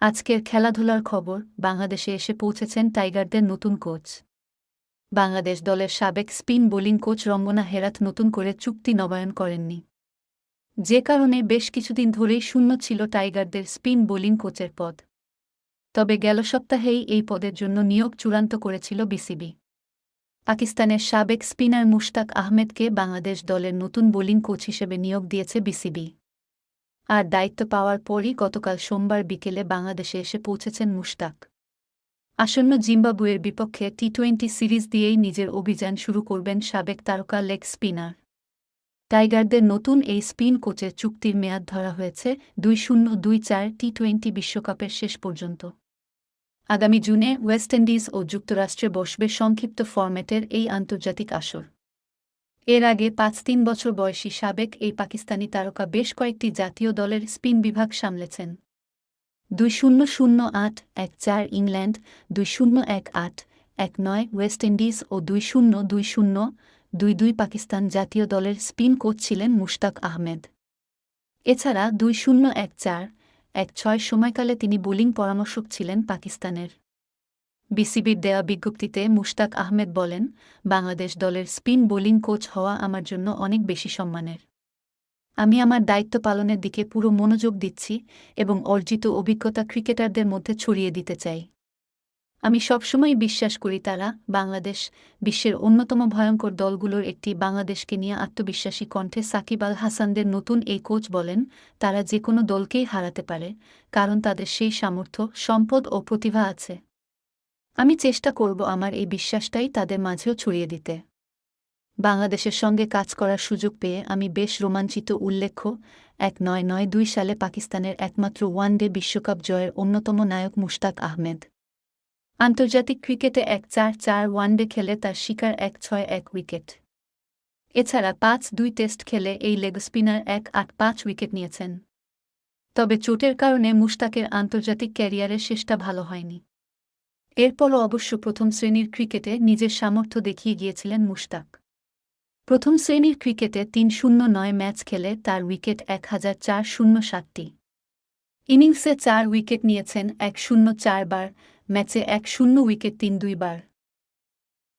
আজকের খেলাধুলার খবর। বাংলাদেশে এসে পৌঁছেছেন টাইগারদের নতুন কোচ। বাংলাদেশ দলের সাবেক spin bowling coach Rangana Herath নতুন করে চুক্তি নবায়ন করেননি, যে কারণে বেশ কিছুদিন ধরেই শূন্য ছিল টাইগারদের স্পিন বোলিং কোচের পদ। তবে গেল সপ্তাহেই এই পদের জন্য নিয়োগ চূড়ান্ত করেছিল বিসিবি। পাকিস্তানের সাবেক স্পিনার মুশতাক আহমেদকে বাংলাদেশ দলের নতুন বোলিং কোচ হিসেবে নিয়োগ দিয়েছে বিসিবি। আর দায়িত্ব পাওয়ার পরই গতকাল সোমবার বিকেলে বাংলাদেশে এসে পৌঁছেছেন মুশতাক। আসন্ন জিম্বাবুয়ের বিপক্ষে টি-20 সিরিজ দিয়েই নিজের অভিযান শুরু করবেন সাবেক তারকা লেগ স্পিনার। টাইগারদের নতুন এই স্পিন কোচের চুক্তির মেয়াদ ধরা হয়েছে 2024 টি-20 বিশ্বকাপের শেষ পর্যন্ত। আগামী জুনে ওয়েস্ট ইন্ডিজ ও যুক্তরাষ্ট্রে বসবে সংক্ষিপ্ত ফরম্যাটের এই আন্তর্জাতিক আসর। এর আগে 5-3 বছর বয়সী সাবেক এই পাকিস্তানি তারকা বেশ কয়েকটি জাতীয় দলের স্পিন বিভাগ সামলেছেন। 2008-14 ইংল্যান্ড, 2018-19 ওয়েস্ট ইন্ডিজ ও 2020-22 পাকিস্তান জাতীয় দলের স্পিন কোচ ছিলেন মুশতাক আহমেদ। এছাড়া 2014-16 সময়কালে তিনি বোলিং পরামর্শক ছিলেন পাকিস্তানের। বিসিবির দেয়া বিজ্ঞপ্তিতে মুশতাক আহমেদ বলেন, বাংলাদেশ দলের স্পিন বোলিং কোচ হওয়া আমার জন্য অনেক বেশি সম্মানের। আমি আমার দায়িত্ব পালনের দিকে পুরো মনোযোগ দিচ্ছি এবং অর্জিত অভিজ্ঞতা ক্রিকেটারদের মধ্যে ছড়িয়ে দিতে চাই। আমি সবসময় বিশ্বাস করি তারা, বাংলাদেশ, বিশ্বের অন্যতম ভয়ঙ্কর দলগুলোর একটি। বাংলাদেশকে নিয়ে আত্মবিশ্বাসী কণ্ঠে সাকিব আল হাসানদের নতুন এই কোচ বলেন, তারা যে কোনো দলকেই হারাতে পারে, কারণ তাদের সেই সামর্থ্য, সম্পদ ও প্রতিভা আছে। আমি চেষ্টা করব আমার এই বিশ্বাসটাই তাদের মাঝেও ছড়িয়ে দিতে। বাংলাদেশের সঙ্গে কাজ করার সুযোগ পেয়ে আমি বেশ রোমাঞ্চিত। উল্লেখ্য, 1992 সালে পাকিস্তানের একমাত্র ওয়ানডে বিশ্বকাপ জয়ের অন্যতম নায়ক মুশতাক আহমেদ। আন্তর্জাতিক ক্রিকেটে 1-4 ওয়ানডে খেলে তার শিকার 1-6 উইকেট। এছাড়া 5-2 টেস্ট খেলে এই লেগ স্পিনার 1-8-5 উইকেট নিয়েছেন। তবে চোটের কারণে মুশতাকের আন্তর্জাতিক ক্যারিয়ারের শেষটা ভালো হয়নি। এরপরও অবশ্য প্রথম শ্রেণীর ক্রিকেটে নিজের সামর্থ্য দেখিয়ে গিয়েছিলেন মুশতাক। প্রথম শ্রেণীর ক্রিকেটে 309 ম্যাচ খেলে তার উইকেট 1407টি। ইনিংসে 4 উইকেট নিয়েছেন 104 বার, ম্যাচে 10 উইকেট 32 বার।